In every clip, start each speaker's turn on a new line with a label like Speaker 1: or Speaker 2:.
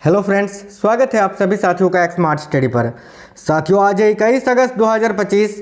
Speaker 1: Hello friends, स्वागत है आप सभी साथियों का एक स्मार्ट स्टडी पर। साथियों, आज है 21 अगस्त 2025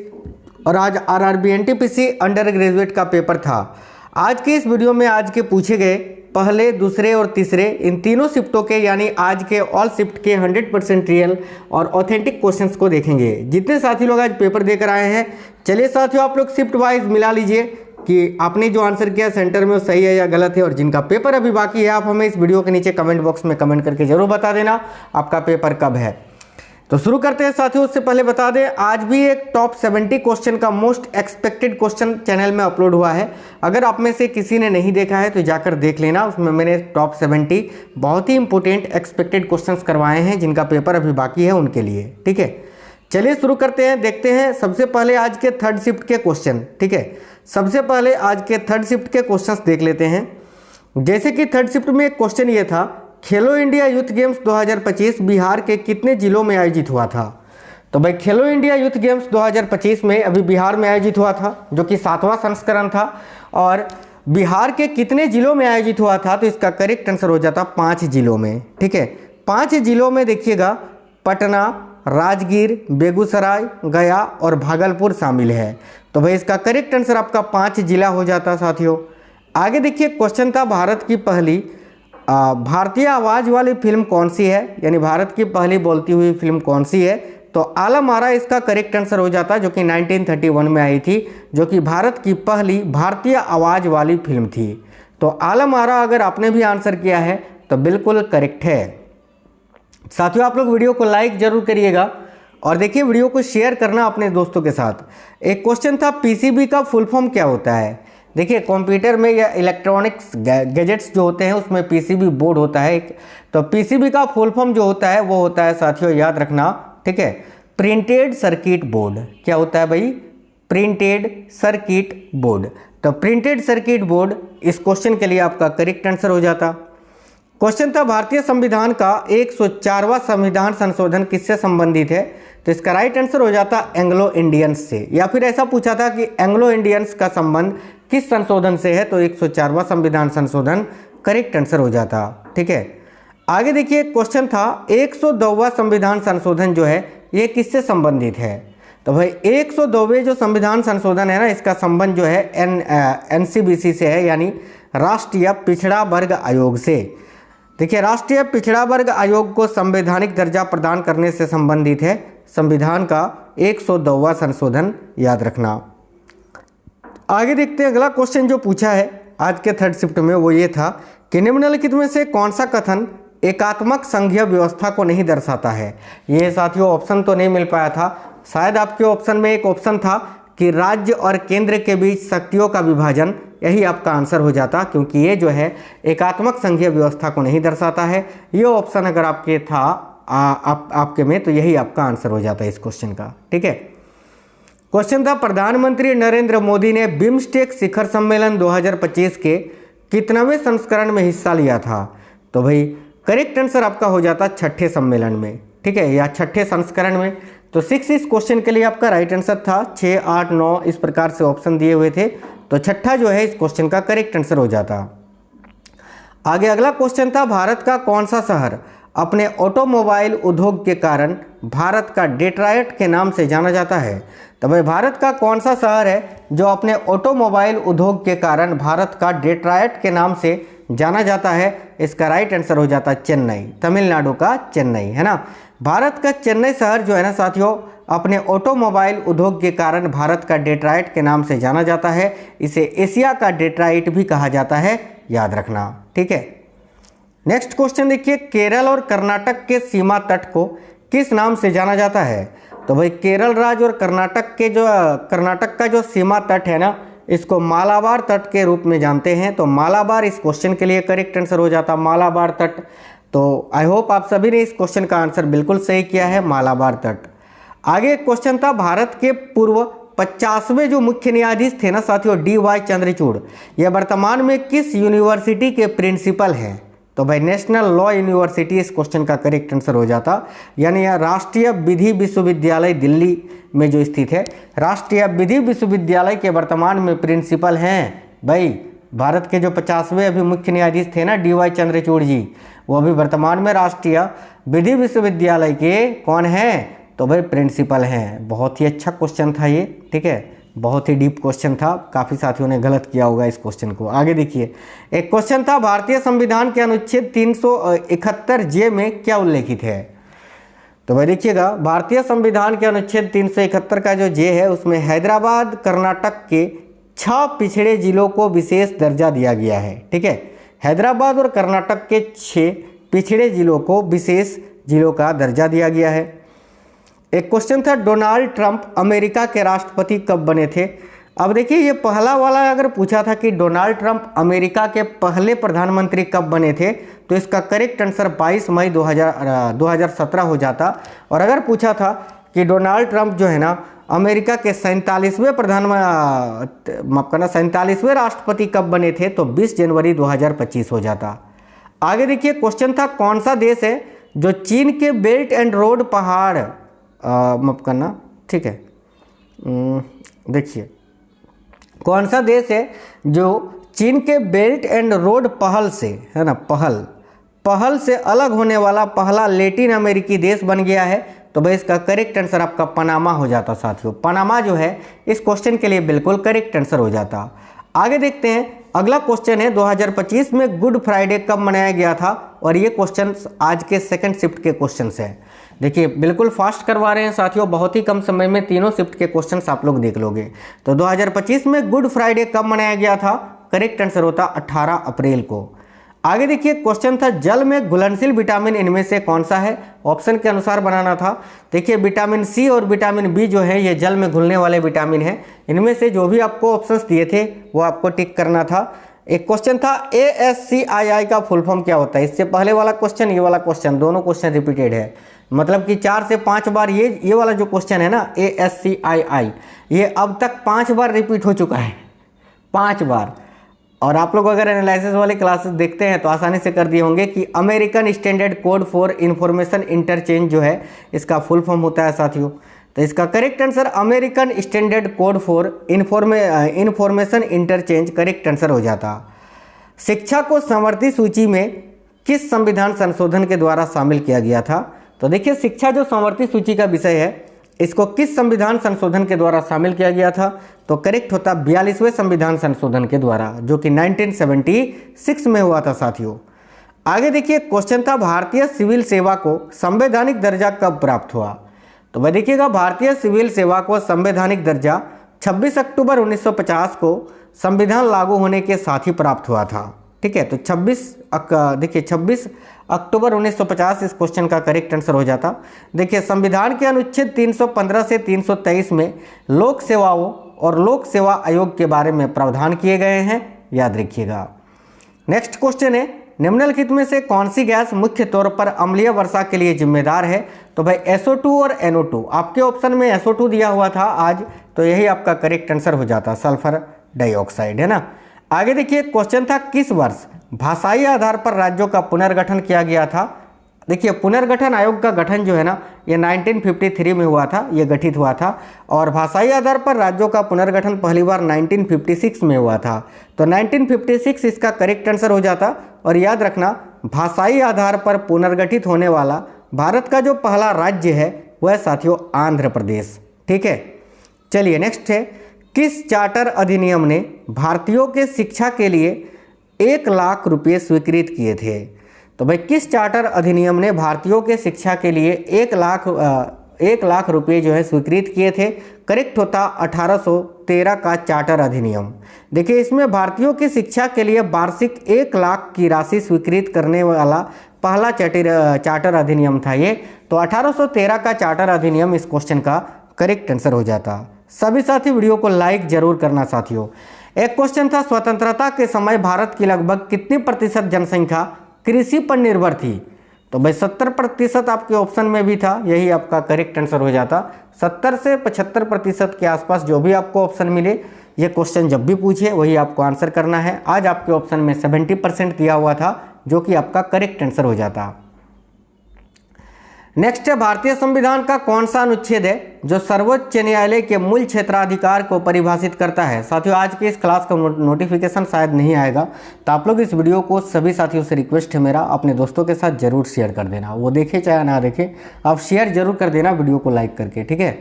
Speaker 1: और आज आरआरबी एनटीपीसी अंडर ग्रेजुएट का पेपर था। आज के इस वीडियो में आज के पूछे गए पहले, दूसरे और तीसरे इन तीनों शिफ्टों के यानी आज के ऑल शिफ्ट के 100% रियल और ऑथेंटिक क्वेश्चंस को देखेंगे। जितने साथी लोग आज पेपर देकर आए हैं, चलिए साथियों आप लोग शिफ्ट वाइज मिला लीजिए कि आपने जो आंसर किया सेंटर में वो सही है या गलत है। और जिनका पेपर अभी बाकी है, आप हमें इस वीडियो के नीचे कमेंट बॉक्स में कमेंट करके जरूर बता देना आपका पेपर कब है। तो शुरू करते हैं साथियों। उससे पहले बता दें, आज भी एक टॉप 70 क्वेश्चन का मोस्ट एक्सपेक्टेड क्वेश्चन चैनल में अपलोड हुआ है। अगर आप में से किसी ने नहीं देखा है तो जाकर देख लेना। उसमें मैंने टॉप 70 बहुत ही इंपॉर्टेंट एक्सपेक्टेड क्वेश्चंस करवाए हैं जिनका पेपर अभी बाकी है उनके लिए। ठीक है, चलिए शुरू करते हैं। देखते हैं सबसे पहले आज के थर्ड शिफ्ट के क्वेश्चन। ठीक है, सबसे पहले आज के थर्ड शिफ्ट के क्वेश्चंस देख लेते हैं। जैसे कि थर्ड शिफ्ट में एक क्वेश्चन ये था, खेलो इंडिया यूथ गेम्स 2025 बिहार के कितने जिलों में आयोजित हुआ था। तो भाई खेलो इंडिया यूथ गेम्स 2025 में अभी बिहार में आयोजित हुआ था, जो कि 7वां संस्करण था। और बिहार के कितने जिलों में आयोजित हुआ था, तो इसका करेक्ट आंसर हो जाता 5 जिलों में। ठीक है, 5 जिलों में देखिएगा पटना, राजगीर, बेगूसराय, गया और भागलपुर शामिल है। तो भाई इसका करेक्ट आंसर आपका 5 जिला हो जाता साथियों। आगे देखिए, क्वेश्चन था भारत की पहली भारतीय आवाज़ वाली फिल्म कौन सी है, यानी भारत की पहली बोलती हुई फिल्म कौन सी है। तो आलम आरा इसका करेक्ट आंसर हो जाता, जो कि 1931 में आई थी, जो कि भारत की पहली भारतीय आवाज़ वाली फिल्म थी। तो आलम आरा अगर आपने भी आंसर किया है तो बिल्कुल करेक्ट है। साथियों, आप लोग वीडियो को लाइक जरूर करिएगा और देखिए वीडियो को शेयर करना अपने दोस्तों के साथ। एक क्वेश्चन था, पीसीबी का फुल फॉर्म क्या होता है। देखिए, कंप्यूटर में या इलेक्ट्रॉनिक्स गैजेट्स जो होते हैं उसमें पीसीबी बोर्ड होता है। तो पीसीबी का फुल फॉर्म जो होता है वो होता है साथियों, याद रखना। ठीक है, प्रिंटेड सर्किट बोर्ड। क्या होता है भाई? Printed circuit board. तो प्रिंटेड सर्किट बोर्ड इस क्वेश्चन के लिए आपका करेक्ट आंसर हो जाता। क्वेश्चन था, भारतीय संविधान का 104वां संविधान संशोधन किससे संबंधित है। तो इसका राइट आंसर हो जाता एंग्लो इंडियंस से। या फिर ऐसा पूछा था कि एंग्लो इंडियंस का संबंध किस संशोधन से है, तो 104वां संविधान संशोधन करेक्ट आंसर हो जाता। ठीक है, आगे देखिए, क्वेश्चन था 102वां संविधान संशोधन जो है ये किससे संबंधित है। तो भाई 102वें जो संविधान संशोधन है ना, इसका संबंध जो है एनसीबीसी से है, यानी राष्ट्रीय पिछड़ा वर्ग आयोग से। देखिए, राष्ट्रीय पिछड़ा वर्ग आयोग को संवैधानिक दर्जा प्रदान करने से संबंधित है संविधान का 102वां संशोधन, याद रखना। आगे देखते हैं, अगला क्वेश्चन जो पूछा है आज के थर्ड शिफ्ट में वो ये था कि निम्नलिखित में से कौन सा कथन एकात्मक संघीय व्यवस्था को नहीं दर्शाता है। ये साथियों ऑप्शन तो नहीं मिल पाया था, शायद आपके ऑप्शन में एक ऑप्शन था कि राज्य और केंद्र के बीच शक्तियों का विभाजन, यही आपका आंसर हो जाता, क्योंकि ये जो है एकात्मक संघीय व्यवस्था को नहीं दर्शाता है। ये ऑप्शन अगर आपके था आपके में, तो यही आपका आंसर हो जाता है इस क्वेश्चन का। ठीक है, क्वेश्चन था, प्रधानमंत्री नरेंद्र मोदी ने बिम्स्टेक शिखर सम्मेलन 2025 के कितनवें संस्करण में हिस्सा लिया था। तो भाई करेक्ट आंसर आपका हो जाता 6ठे सम्मेलन में। ठीक है, या 6ठे संस्करण में। तो 6 इस क्वेश्चन के लिए आपका राइट आंसर था। 6, 8, 9 इस प्रकार से ऑप्शन दिए हुए थे, तो 6ठा जो है इस क्वेश्चन का करेक्ट आंसर हो जाता। आगे अगला क्वेश्चन था, भारत का कौन सा शहर अपने ऑटोमोबाइल उद्योग के कारण भारत का डेट्रॉयट के नाम से जाना जाता है। तो भाई भारत का कौन सा शहर है जो अपने ऑटोमोबाइल उद्योग के कारण भारत का डेट्रॉयट के नाम से जाना जाता है। इसका राइट आंसर हो जाता चेन्नई, तमिलनाडु का चेन्नई, है ना। भारत का चेन्नई शहर जो है ना साथियों, अपने ऑटोमोबाइल उद्योग के कारण भारत का डेट्रॉयट के नाम से जाना जाता है। इसे एशिया का डेट्रॉयट भी कहा जाता है, याद रखना। ठीक है, नेक्स्ट क्वेश्चन देखिए, केरल और कर्नाटक के सीमा तट को किस नाम से जाना जाता है। तो भाई केरल राज्य और कर्नाटक का जो सीमा तट है ना, इसको मालाबार तट के रूप में जानते हैं। तो मालाबार इस क्वेश्चन के लिए करेक्ट आंसर हो जाता, मालाबार तट। तो आई होप आप सभी ने इस क्वेश्चन का आंसर बिल्कुल सही किया है, मालाबार तट। आगे एक क्वेश्चन था, भारत के पूर्व 50वें जो मुख्य न्यायाधीश थे ना साथियों, DY चंद्रचूड़, यह वर्तमान में किस यूनिवर्सिटी के प्रिंसिपल हैं। तो भाई नेशनल लॉ यूनिवर्सिटी इस क्वेश्चन का करेक्ट आंसर हो जाता, यानी राष्ट्रीय विधि विश्वविद्यालय दिल्ली में जो स्थित है। राष्ट्रीय विधि विश्वविद्यालय के वर्तमान में प्रिंसिपल हैं भाई भारत के जो 50वें अभी मुख्य न्यायाधीश थे ना DY चंद्रचूड़ जी, वो अभी वर्तमान में राष्ट्रीय विधि विश्वविद्यालय के कौन हैं? तो भाई प्रिंसिपल हैं। बहुत ही अच्छा क्वेश्चन था ये, ठीक है, बहुत ही डीप क्वेश्चन था, काफ़ी साथियों ने गलत किया होगा इस क्वेश्चन को। आगे देखिए, एक क्वेश्चन था भारतीय संविधान के अनुच्छेद 371 में क्या उल्लेखित है? तो भाई देखिएगा, भारतीय संविधान के अनुच्छेद 371 का जो जे है उसमें हैदराबाद कर्नाटक के 6 पिछड़े जिलों को विशेष दर्जा दिया गया है, ठीक है। हैदराबाद और कर्नाटक के 6 पिछड़े जिलों को विशेष जिलों का दर्जा दिया गया है। एक क्वेश्चन था डोनाल्ड ट्रंप अमेरिका के राष्ट्रपति कब बने थे? अब देखिए, ये पहला वाला अगर पूछा था कि डोनाल्ड ट्रंप अमेरिका के पहले प्रधानमंत्री कब बने थे, तो इसका करेक्ट आंसर 22 मई 2017 हो जाता। और अगर पूछा था कि डोनाल्ड ट्रंप जो है ना अमेरिका के 47वें राष्ट्रपति कब बने थे, तो 20 जनवरी 2025 हो जाता। आगे देखिए, क्वेश्चन था कौन सा देश है जो चीन के बेल्ट एंड रोड पहाड़ माफ करना, ठीक है, देखिए कौन सा देश है जो चीन के बेल्ट एंड रोड पहल से, है ना, पहल से अलग होने वाला पहला लैटिन अमेरिकी देश बन गया है? तो भाई इसका करेक्ट आंसर आपका पनामा हो जाता साथियों। पनामा जो है इस क्वेश्चन के लिए बिल्कुल करेक्ट आंसर हो जाता। आगे देखते हैं, अगला क्वेश्चन है 2025 में गुड फ्राइडे कब मनाया गया था? और ये क्वेश्चन आज के सेकंड शिफ्ट के क्वेश्चंस हैं। देखिए बिल्कुल फास्ट करवा रहे हैं साथियों, बहुत ही कम समय में तीनों शिफ्ट के क्वेश्चंस आप लोग देख लोगे। तो 2025 में गुड फ्राइडे कब मनाया गया था? करेक्ट आंसर होता 18 अप्रैल को। आगे देखिए, क्वेश्चन था जल में घुलनशील विटामिन इनमें से कौन सा है? ऑप्शन के अनुसार बनाना था। देखिए विटामिन सी और विटामिन बी जो है ये जल में घुलने वाले विटामिन हैं। इनमें से जो भी आपको ऑप्शंस दिए थे वो आपको टिक करना था। एक क्वेश्चन था ASCII का फुल फॉर्म क्या होता है? इससे पहले वाला क्वेश्चन, ये वाला क्वेश्चन, दोनों क्वेश्चन रिपीटेड है, मतलब कि 4 से 5 बार ये वाला जो क्वेश्चन है ना ASCII, ये अब तक 5 बार रिपीट हो चुका है, 5 बार। और आप लोग अगर एनालिसिस वाले क्लासेस देखते हैं तो आसानी से कर दिए होंगे कि American standard code for information interchange जो है इसका फुल फॉर्म होता है साथियों। तो इसका correct answer American standard code for information interchange correct answer हो जाता। शिक्षा को समवर्ती सूची में किस संविधान संशोधन के द्वारा शामिल किया गया था? तो देखिए, शिक्षा जो समवर्ती सूची का विषय है इसको किस संविधान संशोधन के द्वारा शामिल किया गया था? तो करेक्ट होता 42वें संविधान संशोधन के द्वारा, जो कि 1976 में हुआ था साथियों। आगे देखिए, क्वेश्चन था भारतीय सिविल सेवा को संवैधानिक दर्जा कब प्राप्त हुआ? तो वह देखिएगा, भारतीय सिविल सेवा को संवैधानिक दर्जा 26 अक्टूबर 1950 को संविधान लागू होने के साथ ही प्राप्त हुआ था, ठीक है। तो 26 अक्टूबर 1950 इस क्वेश्चन का करेक्ट आंसर हो जाता। देखिए, संविधान के अनुच्छेद 315 से 323 में लोक सेवाओं और लोक सेवा आयोग के बारे में प्रावधान किए गए हैं, याद रखिएगा। नेक्स्ट क्वेश्चन है, निम्नलिखित में से कौन सी गैस मुख्य तौर पर अम्लीय वर्षा के लिए जिम्मेदार है? तो भाई SO2 और NO2, आपके ऑप्शन में SO2 दिया हुआ था आज, तो यही आपका करेक्ट आंसर हो जाता, सल्फर डाइऑक्साइड, है ना। आगे देखिए, क्वेश्चन था किस वर्ष भाषाई आधार पर राज्यों का पुनर्गठन किया गया था? देखिए, पुनर्गठन आयोग का गठन जो है ना ये 1953 में हुआ था, ये गठित हुआ था। और भाषाई आधार पर राज्यों का पुनर्गठन पहली बार 1956 में हुआ था। तो 1956 इसका करेक्ट आंसर हो जाता। और याद रखना, भाषाई आधार पर पुनर्गठित होने वाला भारत का जो पहला राज्य है वह साथियों आंध्र प्रदेश, ठीक है। चलिए नेक्स्ट है, किस चार्टर अधिनियम ने भारतीयों के शिक्षा के लिए 1 लाख रुपये स्वीकृत किए थे? तो भाई किस चार्टर अधिनियम ने भारतीयों के शिक्षा के लिए 1 लाख रुपये जो है स्वीकृत किए थे? करेक्ट होता 1813 का चार्टर अधिनियम। देखिए, इसमें भारतीयों की शिक्षा के लिए वार्षिक 1 लाख की राशि स्वीकृत करने वाला पहला चार्टर अधिनियम था ये। तो 1813 का चार्टर अधिनियम इस क्वेश्चन का करेक्ट आंसर हो जाता। सभी साथी वीडियो को लाइक जरूर करना साथियों। एक क्वेश्चन था, स्वतंत्रता के समय भारत की लगभग कितनी प्रतिशत जनसंख्या कृषि पर निर्भर थी? तो भाई 70% आपके ऑप्शन में भी था, यही आपका करेक्ट आंसर हो जाता। 70 से 75% के आसपास जो भी आपको ऑप्शन मिले, ये क्वेश्चन जब भी पूछे वही आपको आंसर करना है। आज आपके ऑप्शन में 70% दिया हुआ था, जो कि आपका करेक्ट आंसर हो जाता। नेक्स्ट है, भारतीय संविधान का कौन सा अनुच्छेद है जो सर्वोच्च न्यायालय के मूल क्षेत्राधिकार को परिभाषित करता है। साथियों, आज के इस क्लास का नोटिफिकेशन शायद नहीं आएगा, तो आप लोग इस वीडियो को सभी साथियों से रिक्वेस्ट है मेरा, अपने दोस्तों के साथ जरूर शेयर कर देना। वो देखे चाहे ना देखे, आप शेयर जरूर कर देना वीडियो को लाइक करके, ठीक है।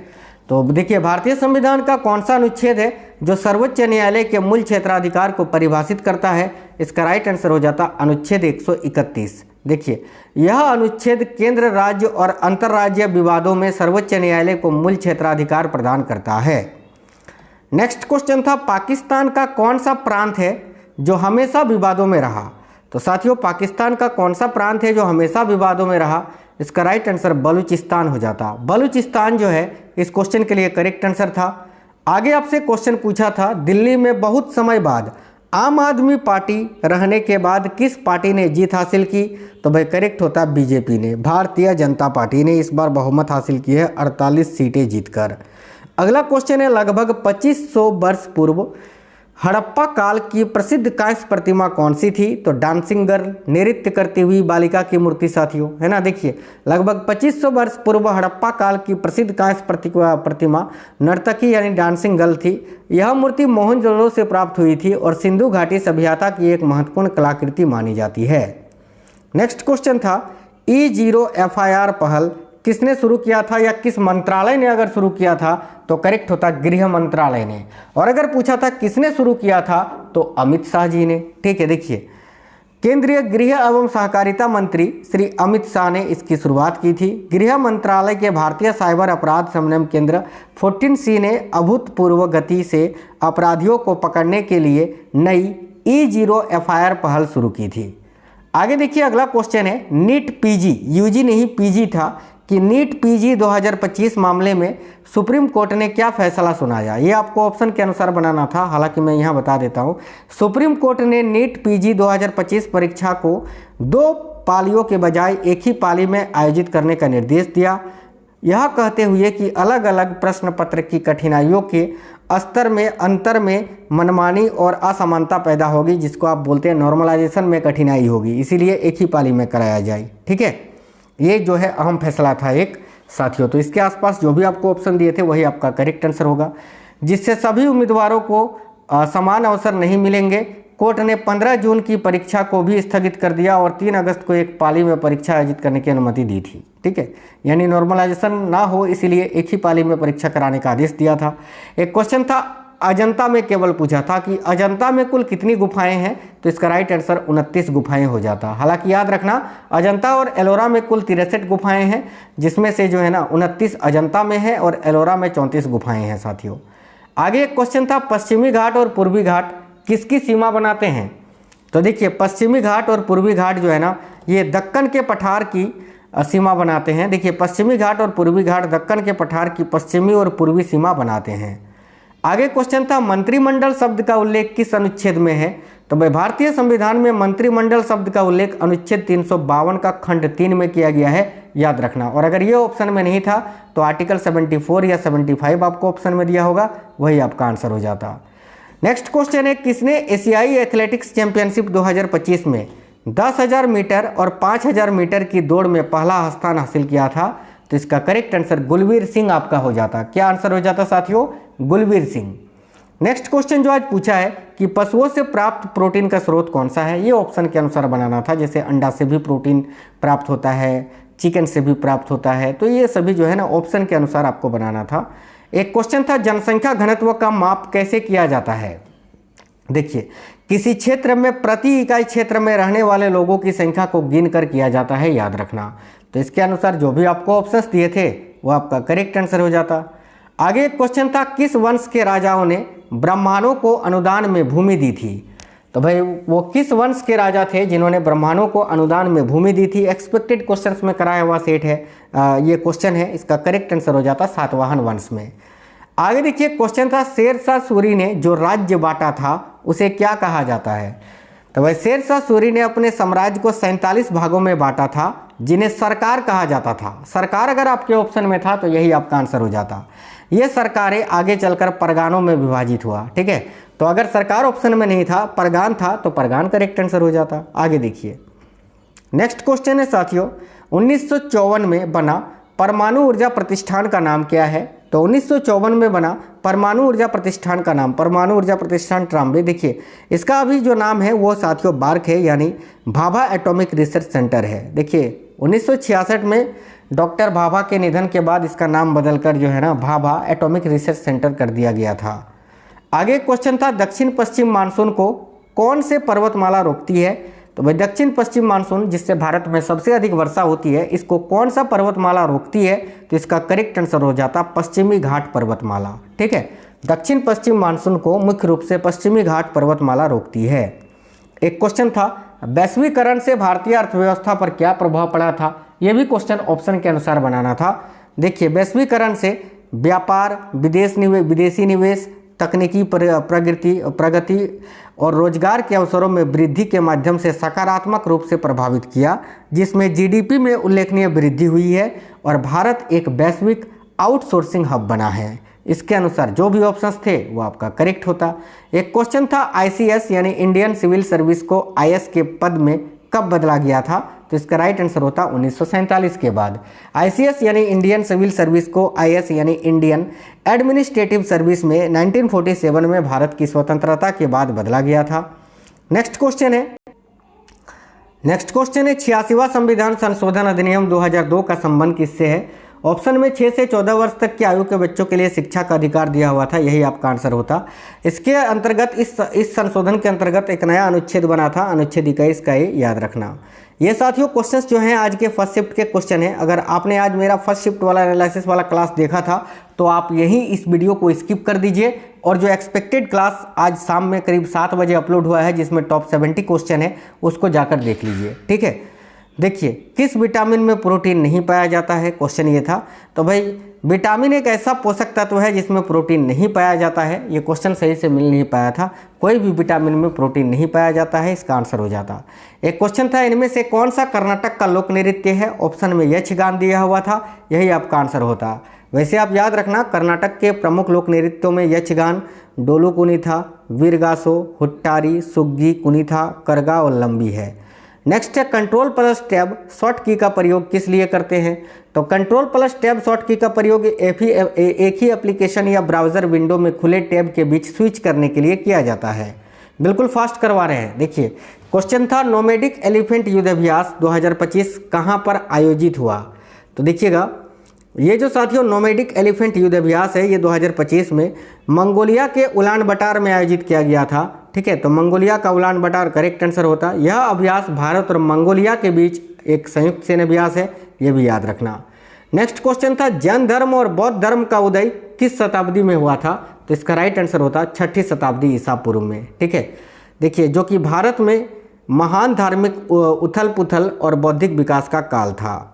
Speaker 1: तो देखिए, भारतीय संविधान का कौन सा अनुच्छेद है जो सर्वोच्च न्यायालय के मूल क्षेत्राधिकार को परिभाषित करता है। इसका राइट आंसर हो जाता अनुच्छेद 131। देखिए, यह अनुच्छेद केंद्र, राज्य और अंतर्राज्यीय विवादों में सर्वोच्च न्यायालय को मूल क्षेत्राधिकार प्रदान करता है। नेक्स्ट क्वेश्चन था, पाकिस्तान का कौन सा प्रांत है जो हमेशा विवादों में रहा। तो साथियों, पाकिस्तान का कौन सा प्रांत है जो हमेशा विवादों में रहा। इसका राइट आंसर बलूचिस्तान हो जाता। बलूचिस्तान जो है इस क्वेश्चन के लिए करेक्ट आंसर था। आगे आपसे क्वेश्चन पूछा था, दिल्ली में बहुत समय बाद आम आदमी पार्टी रहने के बाद किस पार्टी ने जीत हासिल की। तो भाई करेक्ट होता बीजेपी ने, भारतीय जनता पार्टी ने इस बार बहुमत हासिल की है 48 सीटें जीतकर। अगला क्वेश्चन है, लगभग 2500 वर्ष पूर्व हड़प्पा काल की प्रसिद्ध कांस्य प्रतिमा कौन सी थी। तो डांसिंग गर्ल, नृत्य करती हुई बालिका की मूर्ति साथियों, है ना। देखिए, लगभग 2500 वर्ष पूर्व हड़प्पा काल की प्रसिद्ध कांस्य प्रतिमा नर्तकी यानी डांसिंग गर्ल थी। यह मूर्ति मोहनजोदड़ो से प्राप्त हुई थी और सिंधु घाटी सभ्यता की एक महत्वपूर्ण कलाकृति मानी जाती है। नेक्स्ट क्वेश्चन था, E0 FIR पहल किसने शुरू किया था या किस मंत्रालय ने अगर शुरू किया था तो करेक्ट होता गृह मंत्रालय ने। और अगर पूछा था किसने शुरू किया था तो अमित शाह जी ने, ठीक है। देखिए, केंद्रीय गृह एवं सहकारिता मंत्री श्री अमित शाह ने इसकी शुरुआत की थी। गृह मंत्रालय के भारतीय साइबर अपराध समन्वय केंद्र 14C ने अभूतपूर्व गति से अपराधियों को पकड़ने के लिए नई E0 FIR पहल शुरू की थी। आगे देखिए, अगला क्वेश्चन है, नीट PG, UG नहीं PG था, कि नीट PG 2025 मामले में सुप्रीम कोर्ट ने क्या फैसला सुनाया। ये आपको ऑप्शन के अनुसार बनाना था, हालांकि मैं यहाँ बता देता हूँ। सुप्रीम कोर्ट ने नीट PG 2025 परीक्षा को 2 पालियों के बजाय एक ही पाली में आयोजित करने का निर्देश दिया, यह कहते हुए कि अलग अलग प्रश्न पत्र की कठिनाइयों के स्तर में अंतर में मनमानी और असमानता पैदा होगी, जिसको आप बोलते हैं नॉर्मलाइजेशन में कठिनाई होगी, इसीलिए एक ही पाली में कराया जाए, ठीक है। ये जो है अहम फैसला था एक साथियों। तो इसके आसपास जो भी आपको ऑप्शन दिए थे वही आपका करेक्ट आंसर होगा, जिससे सभी उम्मीदवारों को समान अवसर नहीं मिलेंगे। कोर्ट ने 15 जून की परीक्षा को भी स्थगित कर दिया और 3 अगस्त को एक पाली में परीक्षा आयोजित करने की अनुमति दी थी, ठीक है। यानी नॉर्मलाइजेशन ना हो इसलिए एक ही पाली में परीक्षा कराने का आदेश दिया था। एक क्वेश्चन था, अजंता में केवल पूछा था कि अजंता में कुल कितनी गुफाएं हैं। तो इसका राइट आंसर 29 गुफाएं हो जाता। हालांकि याद रखना, अजंता और एलोरा में कुल 63 गुफाएं हैं, जिसमें से जो है ना 29 अजंता में है और एलोरा में 34 गुफाएं हैं साथियों। आगे एक क्वेश्चन था, पश्चिमी घाट और पूर्वी घाट किसकी सीमा बनाते हैं। तो देखिए, पश्चिमी घाट और पूर्वी घाट जो है ना ये दक्कन के पठार की सीमा बनाते हैं। देखिए, पश्चिमी घाट और पूर्वी घाट दक्कन के पठार की पश्चिमी और पूर्वी सीमा बनाते हैं। आगे क्वेश्चन था, मंत्रिमंडल शब्द का उल्लेख किस अनुच्छेद में है। तो भाई भारतीय संविधान में मंत्रिमंडल शब्द का उल्लेख अनुच्छेद 352 का खंड 3 में किया गया है, याद रखना। और अगर ये ऑप्शन में नहीं था तो आर्टिकल 74 या 75 आपको ऑप्शन में दिया होगा, वही आपका आंसर हो जाता। नेक्स्ट क्वेश्चन है, किसने एशियाई एथलेटिक्स चैंपियनशिप 2025 में 10,000 मीटर और 5,000 मीटर की दौड़ में पहला स्थान हासिल किया था। तो इसका करेक्ट आंसर गुलवीर सिंह आपका हो जाता। क्या आंसर हो जाता साथियों, गुलवीर सिंह। नेक्स्ट क्वेश्चन जो आज पूछा है कि पशुओं से प्राप्त प्रोटीन का स्रोत कौन सा है। ये ऑप्शन के अनुसार बनाना था, जैसे अंडा से भी प्रोटीन प्राप्त होता है, चिकन से भी प्राप्त होता है, तो ये सभी जो है ना ऑप्शन के अनुसार आपको बनाना था। एक क्वेश्चन था, जनसंख्या घनत्व का माप कैसे किया जाता है। देखिए, किसी क्षेत्र में प्रति इकाई क्षेत्र में रहने वाले लोगों की संख्या को गिनकर किया जाता है, याद रखना। तो इसके अनुसार जो भी आपको ऑप्शंस दिए थे वो आपका करेक्ट आंसर हो जाता। आगे एक क्वेश्चन था, किस वंश के राजाओं ने ब्राह्मणों को अनुदान में भूमि दी थी। तो भाई वो किस वंश के राजा थे जिन्होंने ब्राह्मणों को अनुदान में भूमि दी थी। एक्सपेक्टेड क्वेश्चंस में कराया हुआ सेट है ये क्वेश्चन है, इसका करेक्ट आंसर हो जाता सातवाहन वंश में। आगे देखिए, क्वेश्चन था, शेरशाह सूरी ने जो राज्य बांटा था उसे क्या कहा जाता है। तो भाई शेरशाह सूरी ने अपने साम्राज्य को 47 भागों में बांटा था, जिन्हें सरकार कहा जाता था। सरकार अगर आपके ऑप्शन में था तो यही आपका आंसर हो जाता। ये सरकारें आगे चलकर परगानों में विभाजित हुआ, ठीक है। तो अगर सरकार ऑप्शन में नहीं था, परगान था, तो परगान करेक्ट आंसर हो जाता। आगे देखिए, नेक्स्ट क्वेश्चन है साथियों, 1954 में बना परमाणु ऊर्जा प्रतिष्ठान का नाम क्या है? तो 1954 में बना परमाणु ऊर्जा प्रतिष्ठान का नाम, परमाणु ऊर्जा प्रतिष्ठान ट्राम्बे। देखिए इसका अभी जो नाम है वो साथियों बार्क है, यानी भाभा एटॉमिक रिसर्च सेंटर है। देखिए 1966 में डॉक्टर भाभा के निधन के बाद इसका नाम बदलकर जो है ना भाभा एटॉमिक रिसर्च सेंटर कर दिया गया था। आगे क्वेश्चन था, दक्षिण पश्चिम मानसून को कौन से पर्वतमाला रोकती है? तो भाई दक्षिण पश्चिम मानसून जिससे भारत में सबसे अधिक वर्षा होती है, इसको कौन सा पर्वतमाला रोकती है? तो इसका करेक्ट आंसर हो जाता पश्चिमी घाट पर्वतमाला। ठीक है, दक्षिण पश्चिम मानसून को मुख्य रूप से पश्चिमी घाट पर्वतमाला रोकती है। एक क्वेश्चन था, वैश्वीकरण से भारतीय अर्थव्यवस्था पर क्या प्रभाव पड़ा था? यह भी क्वेश्चन ऑप्शन के अनुसार बनाना था। देखिए वैश्वीकरण से व्यापार, विदेशी निवेश, तकनीकी प्रगति और रोजगार के अवसरों में वृद्धि के माध्यम से सकारात्मक रूप से प्रभावित किया, जिसमें जीडीपी में उल्लेखनीय वृद्धि हुई है और भारत एक वैश्विक आउटसोर्सिंग हब बना है। इसके अनुसार जो भी ऑप्शंस थे वो आपका करेक्ट होता। एक क्वेश्चन था, आईसीएस यानी इंडियन सिविल सर्विस को आईएएस के पद में कब बदला गया था? तो इसका राइट आंसर होता 1947 के बाद। आईसीएस यानी इंडियन सिविल सर्विस को आईएएस यानी इंडियन एडमिनिस्ट्रेटिव सर्विस में 1947 में भारत की स्वतंत्रता के बाद बदला गया था। नेक्स्ट क्वेश्चन है 86वां संविधान संशोधन अधिनियम 2002 का संबंध किससे है? ऑप्शन में 6 से 14 वर्ष तक की आयु के बच्चों के लिए शिक्षा का अधिकार दिया हुआ था, यही आपका आंसर होता। इसके अंतर्गत इस संशोधन के अंतर्गत एक नया अनुच्छेद बना था, अनुच्छेद 21 का, ये याद रखना। ये साथियों क्वेश्चंस जो हैं आज के फर्स्ट शिफ्ट के क्वेश्चन हैं। अगर आपने आज मेरा फर्स्ट शिफ्ट वाला एनालिसिस वाला क्लास देखा था तो आप यहीं इस वीडियो को स्किप कर दीजिए और जो एक्सपेक्टेड क्लास आज शाम में करीब 7 बजे अपलोड हुआ है जिसमें टॉप 70 क्वेश्चन है उसको जाकर देख लीजिए। ठीक है, देखिए किस विटामिन में प्रोटीन नहीं पाया जाता है, क्वेश्चन ये था। तो भाई विटामिन एक ऐसा पोषक तत्व है जिसमें प्रोटीन नहीं पाया जाता है, ये क्वेश्चन सही से मिल नहीं पाया था। कोई भी विटामिन में प्रोटीन नहीं पाया जाता है, इसका आंसर हो जाता। एक क्वेश्चन था, इनमें से कौन सा कर्नाटक का लोक नृत्य है? ऑप्शन में यक्षगान दिया हुआ था, यही आपका आंसर होता। वैसे आप याद रखना कर्नाटक के प्रमुख लोक नृत्यों में यक्षगान, डोलू कुनीथा, वीरगासो, हुट्टारी, सुग्गी कुनीथा, करगा और लंबी है। नेक्स्ट है, कंट्रोल प्लस टैब शॉर्ट की का प्रयोग किस लिए करते हैं? तो कंट्रोल प्लस टैब शॉर्ट की का प्रयोग एक ही एप्लीकेशन या ब्राउज़र विंडो में खुले टैब के बीच स्विच करने के लिए किया जाता है। बिल्कुल फास्ट करवा रहे हैं। देखिए क्वेश्चन था, नोमैडिक एलिफेंट युद्धाभ्यास 2025 कहाँ पर आयोजित हुआ? तो देखिएगा ये जो साथियों नोमैडिक एलिफेंट युद्धाभ्यास है ये 2025 में मंगोलिया के उलान बटार में आयोजित किया गया था। ठीक है, तो मंगोलिया का उलान बटार करेक्ट आंसर होता। यह अभ्यास भारत और मंगोलिया के बीच एक संयुक्त सैन्य अभ्यास है, ये भी याद रखना। नेक्स्ट क्वेश्चन था, जैन धर्म और बौद्ध धर्म का उदय किस शताब्दी में हुआ था? तो इसका राइट आंसर होता 6ठी शताब्दी ईसा पूर्व में। ठीक है, देखिए जो कि भारत में महान धार्मिक उथल पुथल और बौद्धिक विकास का काल था।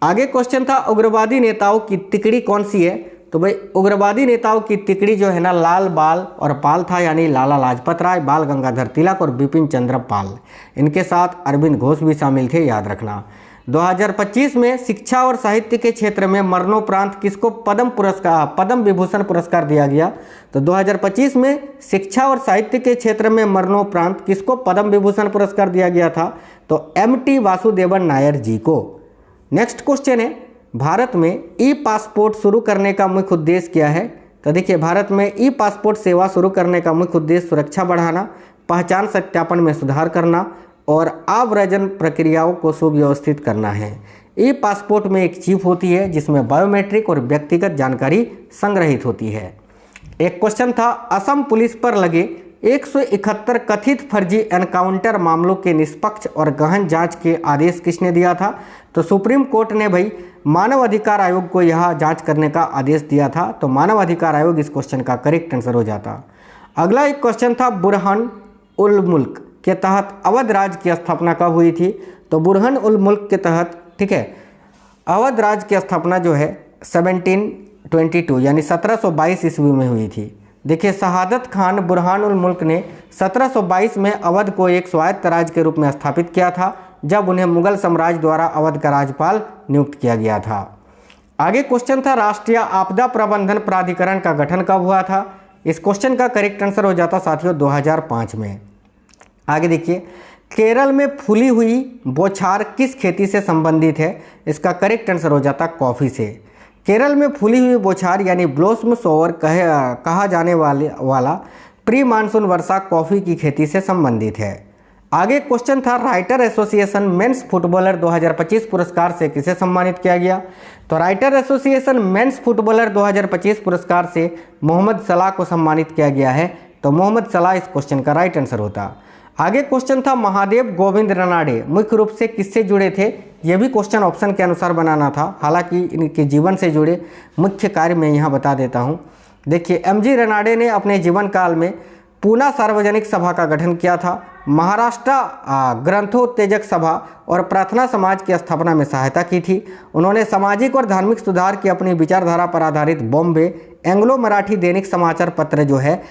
Speaker 1: आगे क्वेश्चन था, उग्रवादी नेताओं की तिकड़ी कौन सी है? तो भाई उग्रवादी नेताओं की तिकड़ी जो है ना लाल बाल और पाल था, यानी लाला लाजपत राय, बाल गंगाधर तिलक और बिपिन चंद्र पाल। इनके साथ अरविंद घोष भी शामिल थे, याद रखना। 2025 में शिक्षा और साहित्य के क्षेत्र में मरणोपरांत किसको पद्म विभूषण पुरस्कार दिया गया? तो 2025 में शिक्षा और साहित्य के क्षेत्र में मरणोपरांत किसको पद्म विभूषण पुरस्कार दिया गया था? तो MT वासुदेवन नायर जी को। नेक्स्ट क्वेश्चन है, भारत में ई पासपोर्ट शुरू करने का मुख्य उद्देश्य क्या है? तो देखिए भारत में ई पासपोर्ट सेवा शुरू करने का मुख्य उद्देश्य सुरक्षा बढ़ाना, पहचान सत्यापन में सुधार करना और आव्रजन प्रक्रियाओं को सुव्यवस्थित करना है। ई पासपोर्ट में एक चिप होती है जिसमें बायोमेट्रिक और व्यक्तिगत जानकारी संग्रहित होती है। एक क्वेश्चन था, असम पुलिस पर लगे 171 कथित फर्जी एनकाउंटर मामलों के निष्पक्ष और गहन जांच के आदेश किसने दिया था? तो सुप्रीम कोर्ट ने भाई मानव अधिकार आयोग को यह जांच करने का आदेश दिया था। तो मानव अधिकार आयोग इस क्वेश्चन का करेक्ट आंसर हो जाता। अगला एक क्वेश्चन था, बुरहान उल मुल्क के तहत अवध राज्य की स्थापना कब हुई थी? तो बुरहान उल मुल्क के तहत, ठीक है, अवध राज्य की स्थापना जो है 1722 यानी 1722 ईस्वी में हुई थी। देखिए शहादत खान बुरहान उल मुल्क ने 1722 में अवध को एक स्वायत्त राज्य के रूप में स्थापित किया था, जब उन्हें मुगल साम्राज्य द्वारा अवध का राज्यपाल नियुक्त किया गया था। आगे क्वेश्चन था, राष्ट्रीय आपदा प्रबंधन प्राधिकरण का गठन कब हुआ था? इस क्वेश्चन का करेक्ट आंसर हो जाता साथियों 2005 में। आगे देखिए, केरल में फूली हुई बौछार किस खेती से संबंधित है? इसका करेक्ट आंसर हो जाता कॉफ़ी से। केरल में फूली हुई बौछार यानी ब्लॉसम शोवर कहा जाने वाला प्री मानसून वर्षा कॉफ़ी की खेती से संबंधित है। आगे क्वेश्चन था राइटर एसोसिएशन मेंस फुटबॉलर 2025 पुरस्कार से किसे सम्मानित किया गया? तो राइटर एसोसिएशन मेंस फुटबॉलर 2025 पुरस्कार से मोहम्मद सलाह को सम्मानित किया गया है। तो मोहम्मद सलाह इस क्वेश्चन का राइट आंसर होता। आगे क्वेश्चन था महादेव गोविंद रनाडे मुख्य रूप से किससे जुड़े थे? यह भी क्वेश्चन ऑप्शन के अनुसार बनाना था, हालांकि इनके जीवन से जुड़े मुख्य कार्य मैं यहाँ बता देता हूँ। देखिए, एमजी रनाडे ने अपने जीवन काल में पूना सार्वजनिक सभा का गठन किया था, महाराष्ट्र ग्रंथोत्तेजक सभा और प्रार्थना समाज की स्थापना में सहायता की थी। उन्होंने सामाजिक और धार्मिक सुधार की अपनी विचारधारा पर आधारित बॉम्बे एंग्लो मराठी दैनिक समाचार पत्र जो है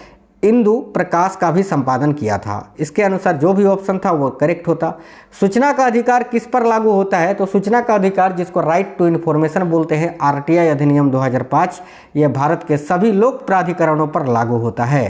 Speaker 1: इंदु प्रकाश का भी संपादन किया था। इसके अनुसार जो भी ऑप्शन था वो करेक्ट होता। सूचना का अधिकार किस पर लागू होता है? तो सूचना का अधिकार, जिसको राइट टू इन्फॉर्मेशन बोलते हैं, आरटीआई अधिनियम 2005, यह भारत के सभी लोक प्राधिकरणों पर लागू होता है।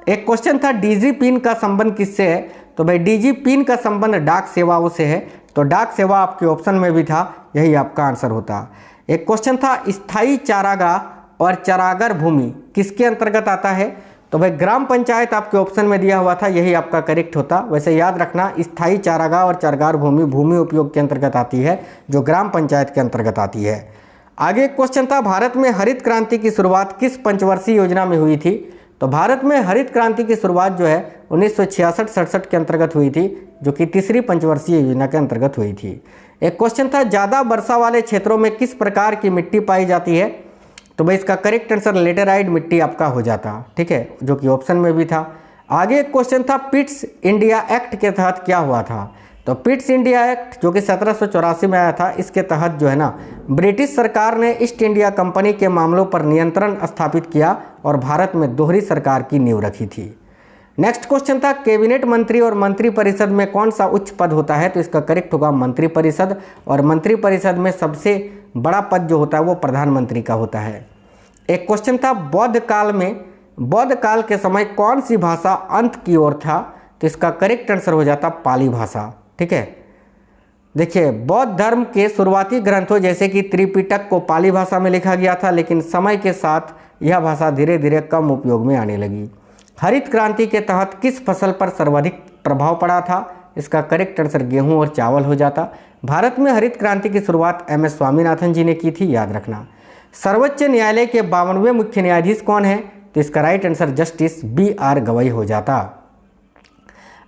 Speaker 1: एक क्वेश्चन था डीजी पिन का संबंध किससे है? तो भाई डीजी पिन का संबंध डाक सेवाओं से है। तो डाक सेवा आपके ऑप्शन में भी था, यही आपका आंसर होता। एक क्वेश्चन था स्थायी चारागाह और चरागार भूमि किसके अंतर्गत आता है? तो भाई ग्राम पंचायत आपके ऑप्शन में दिया हुआ था, यही आपका करेक्ट होता। वैसे याद रखना, स्थायी चारागाह और चरागार भूमि भूमि उपयोग के अंतर्गत आती है, जो ग्राम पंचायत के अंतर्गत आती है। आगे एक क्वेश्चन था भारत में हरित क्रांति की शुरुआत किस पंचवर्षीय योजना में हुई थी? तो भारत में हरित क्रांति की शुरुआत जो है 1966-67 के अंतर्गत हुई थी, जो कि तीसरी पंचवर्षीय योजना के अंतर्गत हुई थी। एक क्वेश्चन था ज़्यादा वर्षा वाले क्षेत्रों में किस प्रकार की मिट्टी पाई जाती है? तो भाई इसका करेक्ट आंसर लेटेराइट मिट्टी आपका हो जाता, ठीक है, जो कि ऑप्शन में भी था। आगे एक क्वेश्चन था पिट्स इंडिया एक्ट के तहत क्या हुआ था? तो पिट्स इंडिया एक्ट जो कि 1784 में आया था, इसके तहत जो है ना ब्रिटिश सरकार ने ईस्ट इंडिया कंपनी के मामलों पर नियंत्रण स्थापित किया और भारत में दोहरी सरकार की नींव रखी थी। नेक्स्ट क्वेश्चन था कैबिनेट मंत्री और मंत्रिपरिषद में कौन सा उच्च पद होता है? तो इसका करेक्ट होगा मंत्रिपरिषद, और मंत्रिपरिषद में सबसे बड़ा पद जो होता है वो प्रधानमंत्री का होता है। एक क्वेश्चन था बौद्ध काल के समय कौन सी भाषा अंत की ओर था? तो इसका करेक्ट आंसर हो जाता पाली भाषा, ठीक है। देखिए, बौद्ध धर्म के शुरुआती ग्रंथों जैसे कि त्रिपिटक को पाली भाषा में लिखा गया था, लेकिन समय के साथ यह भाषा धीरे धीरे कम उपयोग में आने लगी। हरित क्रांति के तहत किस फसल पर सर्वाधिक प्रभाव पड़ा था? इसका करेक्ट आंसर गेहूं और चावल हो जाता। भारत में हरित क्रांति की शुरुआत एम.एस. स्वामीनाथन जी ने की थी, याद रखना। सर्वोच्च न्यायालय के 52वें मुख्य न्यायाधीश कौन है? तो इसका right answer justice B.R. Gavai हो जाता।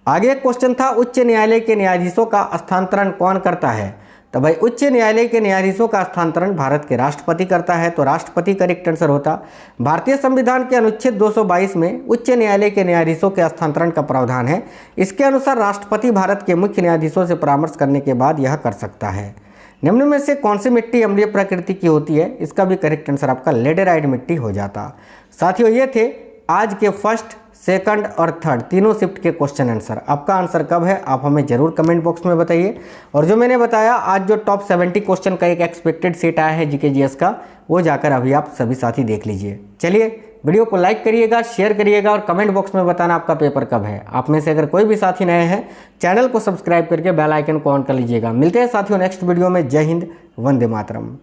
Speaker 1: आगे एक क्वेश्चन था उच्च न्यायालय के न्यायाधीशों का स्थानांतरण कौन करता है? तो भाई उच्च न्यायालय के न्यायाधीशों का स्थानांतरण भारत के राष्ट्रपति करता है, तो राष्ट्रपति करेक्ट आंसर होता। भारतीय संविधान के अनुच्छेद 222 में उच्च न्यायालय के न्यायाधीशों के स्थानांतरण का प्रावधान है। इसके अनुसार राष्ट्रपति भारत के मुख्य न्यायाधीशों से परामर्श करने के बाद यह कर सकता है। निम्न में से कौन सी मिट्टी अम्लीय प्रकृति की होती है? इसका भी करेक्ट आंसर आपका लेटेराइट मिट्टी हो जाता। साथियों, ये थे आज के फर्स्ट, सेकंड और थर्ड तीनों शिफ्ट के क्वेश्चन आंसर। आपका आंसर कब है आप हमें जरूर कमेंट बॉक्स में बताइए। और जो मैंने बताया, आज जो टॉप 70 क्वेश्चन का एक एक्सपेक्टेड सेट आया है जीके जीएस का, वो जाकर अभी आप सभी साथी देख लीजिए। चलिए, वीडियो को लाइक करिएगा, शेयर करिएगा और कमेंट बॉक्स में बताना आपका पेपर कब है। आप में से अगर कोई भी साथी नए हैं, चैनल को सब्सक्राइब करके बेल आइकन को ऑन कर लीजिएगा। मिलते हैं साथियों नेक्स्ट वीडियो में। जय हिंद, वंदे मातरम।